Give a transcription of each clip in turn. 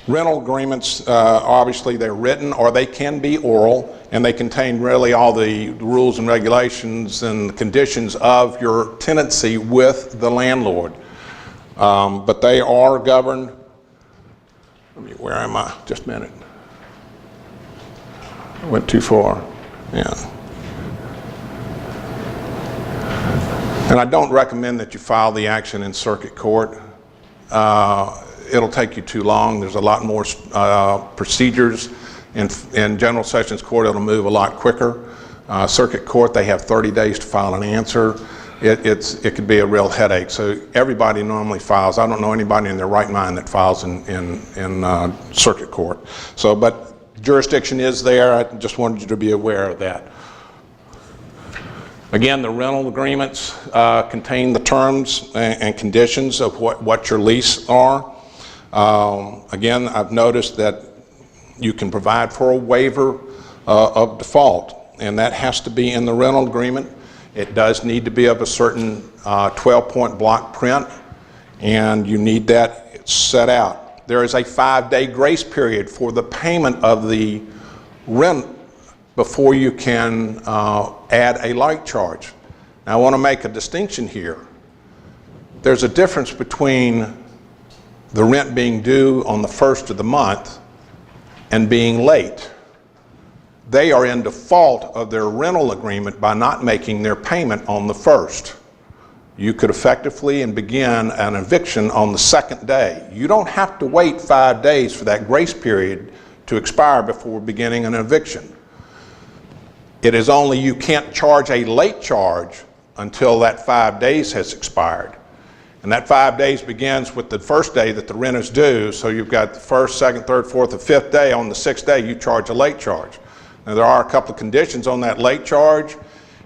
Rental agreements, obviously they're written or they can be oral, and they contain really all the rules and regulations and conditions of your tenancy with the landlord. But they are governed, where am I? Just a minute. I went too far, yeah. And I don't recommend that you file the action in circuit court. It'll take you too long. There's a lot more procedures. In General Sessions Court, it'll move a lot quicker. Circuit Court, they have 30 days to file an answer. It could be a real headache. So everybody normally files. I don't know anybody in their right mind that files in Circuit Court. So, but jurisdiction is there. I just wanted you to be aware of that. Again, the rental agreements contain the terms and conditions of what your lease are. Again, I've noticed that you can provide for a waiver of default, and that has to be in the rental agreement. It does need to be of a certain 12-point block print, and you need that set out. There is a 5-day grace period for the payment of the rent before you can add a light charge. Now, I want to make a distinction here. There's a difference between the rent being due on the first of the month and being late. They are in default of their rental agreement by not making their payment on the first. You could effectively and begin an eviction on the second day. You don't have to wait 5 days for that grace period to expire before beginning an eviction. It is only you can't charge a late charge until that 5 days has expired. And that 5 days begins with the first day that the rent is due. So you've got the first, second, third, fourth, and fifth day. On the sixth day, you charge a late charge. Now, there are a couple of conditions on that late charge.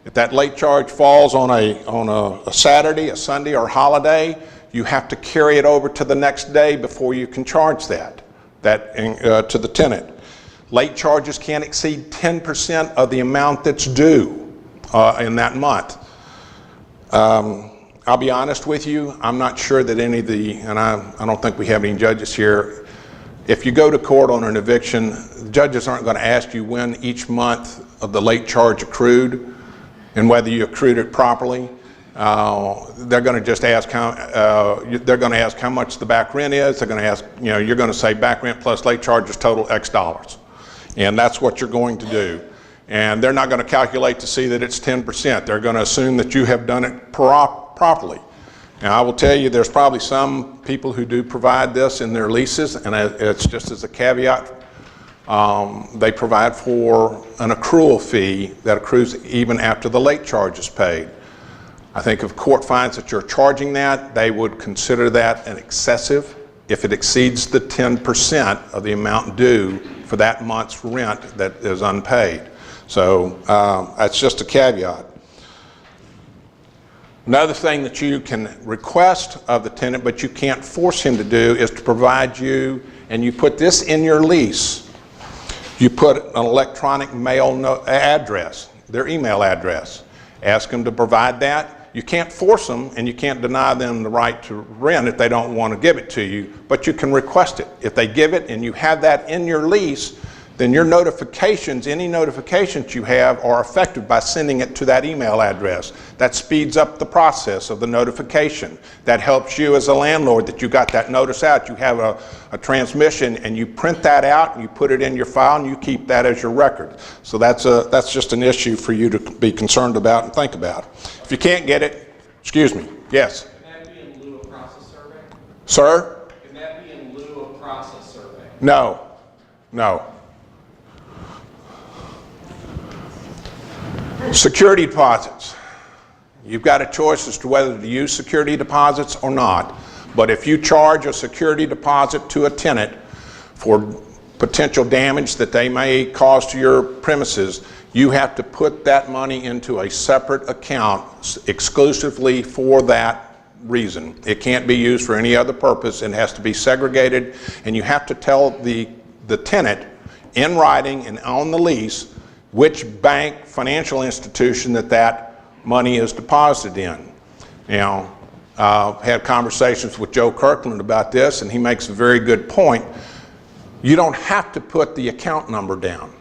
If that late charge falls on a Saturday, a Sunday, or holiday, you have to carry it over to the next day before you can charge that to the tenant. Late charges can't exceed 10% of the amount that's due in that month. I'll be honest with you, I'm not sure that any of the, and I don't think we have any judges here, if you go to court on an eviction, the judges aren't going to ask you when each month of the late charge accrued and whether you accrued it properly. They're going to just ask how much the back rent is. They're going to ask, you're going to say back rent plus late charges total X dollars. And that's what you're going to do. And they're not going to calculate to see that it's 10%. They're going to assume that you have done it properly. Now, I will tell you, there's probably some people who do provide this in their leases, and it's just as a caveat, they provide for an accrual fee that accrues even after the late charge is paid. I think if court finds that you're charging that, they would consider that an excessive if it exceeds the 10% of the amount due for that month's rent that is unpaid. So that's just a caveat. Another thing that you can request of the tenant, but you can't force him to do, is to provide you, and you put this in your lease, you put an electronic mail address, their email address. Ask them to provide that. You can't force them, and you can't deny them the right to rent if they don't want to give it to you, but you can request it. If they give it and you have that in your lease, then your notifications, any notifications you have, are affected by sending it to that email address. That speeds up the process of the notification. That helps you as a landlord that you got that notice out. You have a transmission, and you print that out, and you put it in your file, and you keep that as your record. So that's just an issue for you to be concerned about and think about. If you can't get it, excuse me, yes? Can that be in lieu of process survey? Sir? Can that be in lieu of process survey? No, no. Security deposits. You've got a choice as to whether to use security deposits or not. But if you charge a security deposit to a tenant for potential damage that they may cause to your premises, you have to put that money into a separate account exclusively for that reason. It can't be used for any other purpose. It has to be segregated, and you have to tell the tenant in writing and on the lease which bank, financial institution that money is deposited in. I've had conversations with Joe Kirkland about this, and he makes a very good point. You don't have to put the account number down,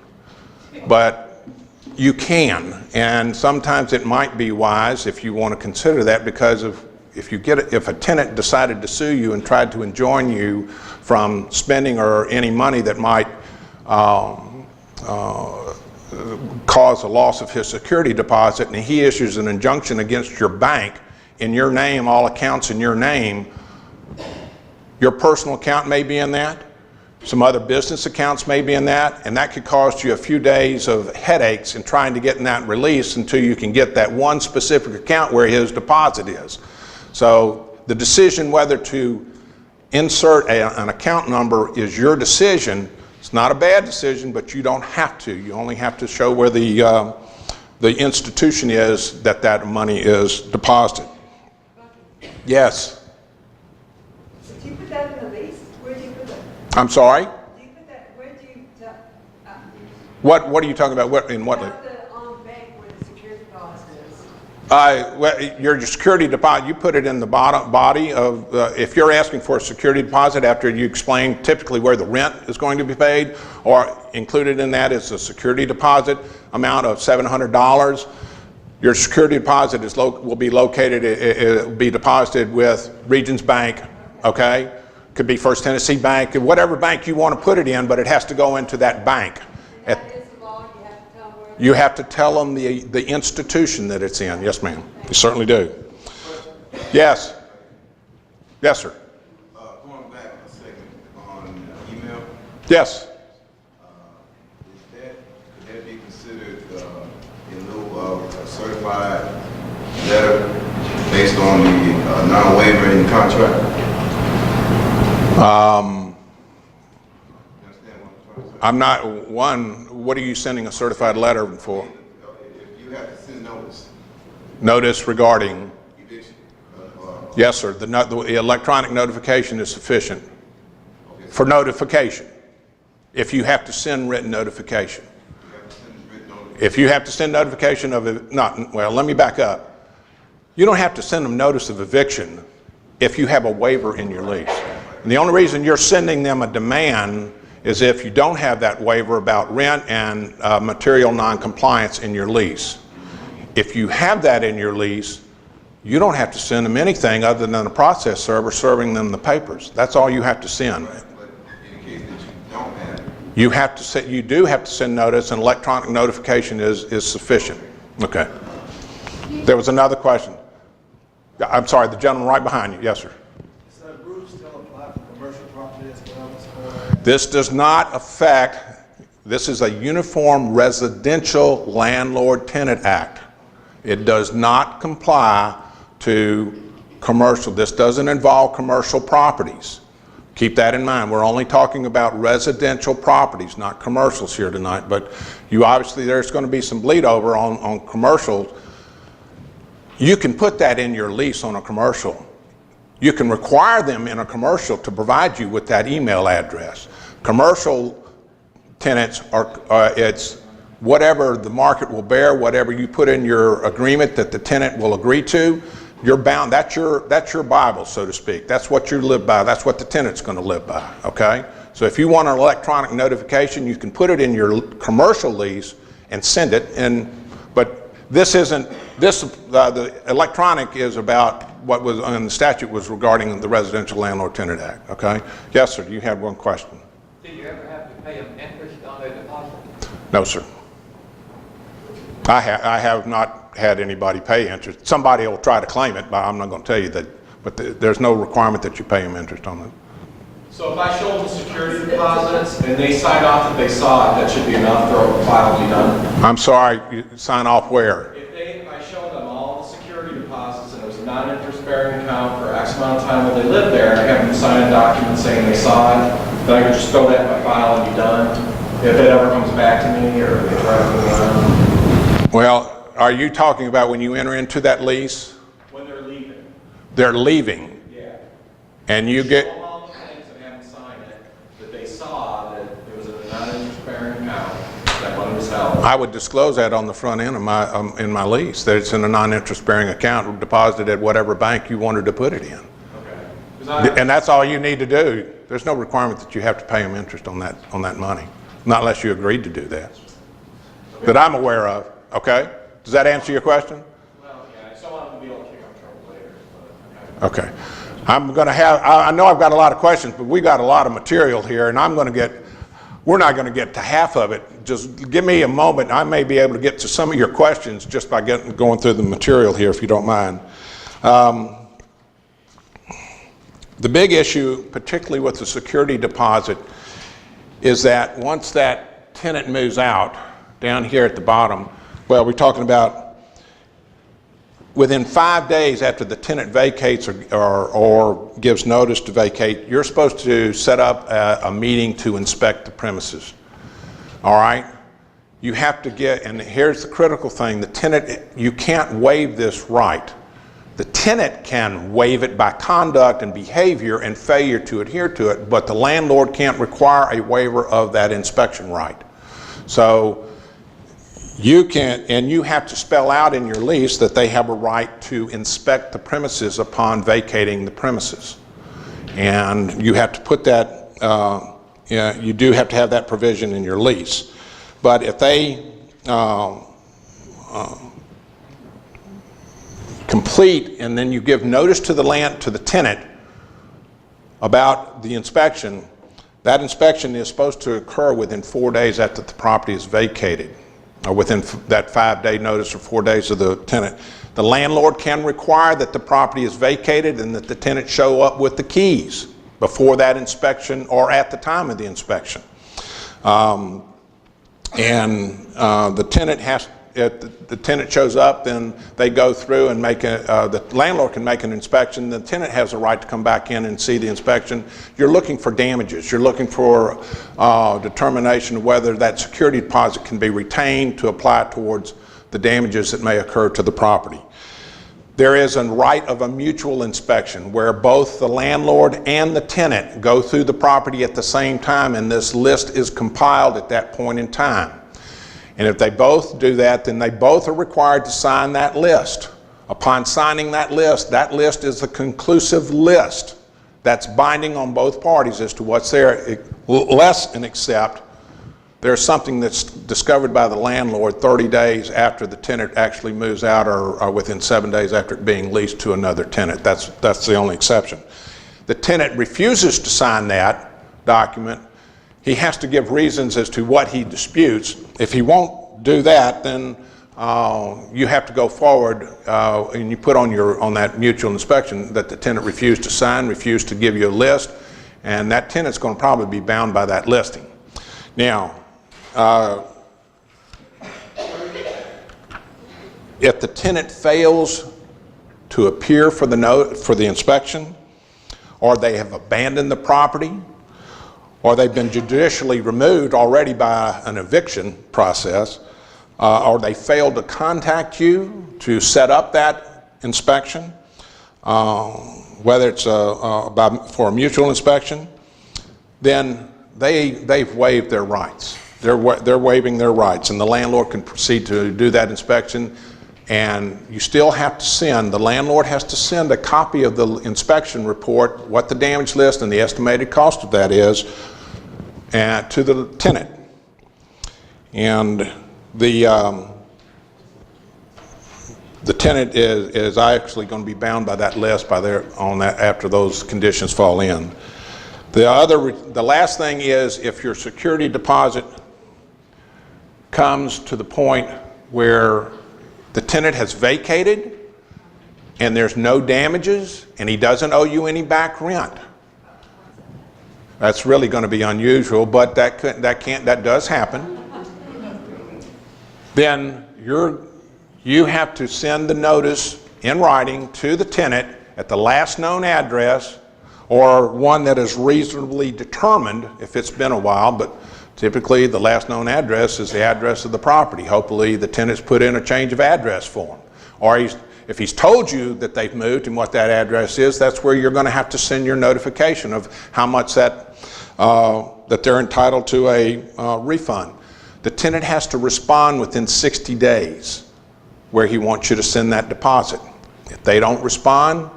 but you can, and sometimes it might be wise if you want to consider that, because if a tenant decided to sue you and tried to enjoin you from spending or any money that might cause a loss of his security deposit, and he issues an injunction against your bank in your name, all accounts in your name, your personal account may be in that, some other business accounts may be in that, and that could cost you a few days of headaches in trying to get in that release until you can get that one specific account where his deposit is. So the decision whether to insert an account number is your decision. It's not a bad decision, but you don't have to. You only have to show where the institution is that money is deposited. Yes? Did you put that in the lease? Where did you put that? I'm sorry? Do you put that, where do you, What are you talking about? What, in what? about the bank where the security deposit is? Well, your security deposit, you put it in the body of, if you're asking for a security deposit after you explain typically where the rent is going to be paid, or included in that is a security deposit amount of $700, your security deposit will be located, it will be deposited with Regions Bank, okay? Could be First Tennessee Bank, whatever bank you want to put it in, but it has to go into that bank. And that is the law, you have to tell them where. You have to tell them the institution that it's in. Yes, ma'am. You certainly do. Yes. Yes, sir. Going back a second on email, Yes. could that be considered in lieu of a certified letter based on the non-waiver in the contract? You understand what I'm trying to say? I'm not, what are you sending a certified letter for? If you have to send notice, Notice regarding, eviction, yes, sir, the electronic notification is sufficient for notification. If you have to send written notification. you have to send written notice. If you have to send notification of, well, let me back up. You don't have to send them notice of eviction if you have a waiver in your lease. And the only reason you're sending them a demand is if you don't have that waiver about rent and material non-compliance in your lease. If you have that in your lease, you don't have to send them anything other than a process server serving them the papers. That's all you have to send. But in the case that you don't have it, You do have to send notice, and electronic notification is sufficient. Okay. There was another question. I'm sorry, the gentleman right behind you. Yes, sir. So rules still apply for commercial property as well as This does not affect, this is a Uniform Residential Landlord-Tenant Act. It does not comply to commercial. This doesn't involve commercial properties. Keep that in mind. We're only talking about residential properties, not commercials here tonight, but you obviously, there's going to be some bleed over on commercials. You can put that in your lease on a commercial. You can require them in a commercial to provide you with that email address. Commercial tenants it's whatever the market will bear, whatever you put in your agreement that the tenant will agree to, you're bound, that's your Bible, so to speak. That's what you live by, that's what the tenant's going to live by, okay? So if you want an electronic notification, you can put it in your commercial lease and send it, but this isn't, the electronic is about what was in the statute was regarding the Residential Landlord-Tenant Act, okay? Yes, sir, you had one question. Did you ever have to pay them interest on their deposit? No, sir. I have not had anybody pay interest. Somebody will try to claim it, but I'm not going to tell you that. But there's no requirement that you pay them interest on it. So if I show them the security deposits and they sign off that they saw it, that should be enough for a file to be done? I'm sorry, you sign off where? If I show them all the security deposits and it was a non-interest bearing account for X amount of time while they lived there, and I have them sign a document saying they saw it, then I can just throw that in my file and be done? If it ever comes back to me or if they try to put it on? Well, are you talking about when you enter into that lease? When they're leaving. They're leaving. Yeah. And you get, Show all the things that haven't signed it, that they saw that it was a non-interest bearing account, that money was held. I would disclose that on the front end of my, in my lease, that it's in a non-interest bearing account deposited at whatever bank you wanted to put it in. Okay. And that's all you need to do. There's no requirement that you have to pay them interest on that money, not unless you agreed to do that. That I'm aware of, okay? Does that answer your question? Well, yeah, I still want them to be able to kick up trouble later, but, okay. Okay. I'm going to have, I know I've got a lot of questions, but we got a lot of material here, and we're not going to get to half of it. Just give me a moment. I may be able to get to some of your questions just by going through the material here, if you don't mind. The big issue, particularly with the security deposit, is that once that tenant moves out, down here at the bottom, well, we're talking about within 5 days after the tenant vacates or gives notice to vacate, you're supposed to set up a meeting to inspect the premises. All right? You have to and here's the critical thing, the tenant, you can't waive this right. The tenant can waive it by conduct and behavior and failure to adhere to it, but the landlord can't require a waiver of that inspection right. So you can, and you have to spell out in your lease that they have a right to inspect the premises upon vacating the premises. And you have to put that, you do have to have that provision in your lease. But if they complete and then you give notice to the tenant about the inspection, that inspection is supposed to occur within 4 days after the property is vacated, or within that 5-day notice or 4 days of the tenant. The landlord can require that the property is vacated and that the tenant show up with the keys before that inspection or at the time of the inspection. The tenant has, if the tenant shows up, then they go through and the landlord can make an inspection. The tenant has a right to come back in and see the inspection. You're looking for damages. You're looking for determination of whether that security deposit can be retained to apply towards the damages that may occur to the property. There is a right of a mutual inspection where both the landlord and the tenant go through the property at the same time, and this list is compiled at that point in time. And if they both do that, then they both are required to sign that list. Upon signing that list is a conclusive list that's binding on both parties as to what's there, less and except there's something that's discovered by the landlord 30 days after the tenant actually moves out, or within 7 days after it being leased to another tenant. That's the only exception. The tenant refuses to sign that document. He has to give reasons as to what he disputes. If he won't do that, then you have to go forward and you put on that mutual inspection that the tenant refused to sign, refused to give you a list, and that tenant's going to probably be bound by that listing. Now, if the tenant fails to appear for the inspection, or they have abandoned the property, or they've been judicially removed already by an eviction process, or they failed to contact you to set up that inspection, whether it's for a mutual inspection, then they've waived their rights. They're waiving their rights, and the landlord can proceed to do that inspection, and you still have to the landlord has to send a copy of the inspection report, what the damage list and the estimated cost of that is, to the tenant. And the tenant is actually going to be bound by that list after those conditions fall in. The last thing is, if your security deposit comes to the point where the tenant has vacated and there's no damages and he doesn't owe you any back rent. That's really going to be unusual, but that does happen. Then you have to send the notice in writing to the tenant at the last known address, or one that is reasonably determined if it's been a while, but typically the last known address is the address of the property. Hopefully the tenant's put in a change of address form. Or if he's told you that they've moved and what that address is, that's where you're going to have to send your notification of how much that they're entitled to a refund. The tenant has to respond within 60 days where he wants you to send that deposit. If they don't respond,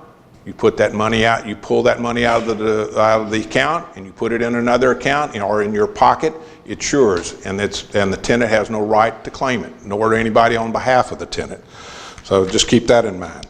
You put that money out, you pull that money out of the account, and you put it in another account, or in your pocket. It's yours, and the tenant has no right to claim it, nor anybody on behalf of the tenant. So just keep that in mind.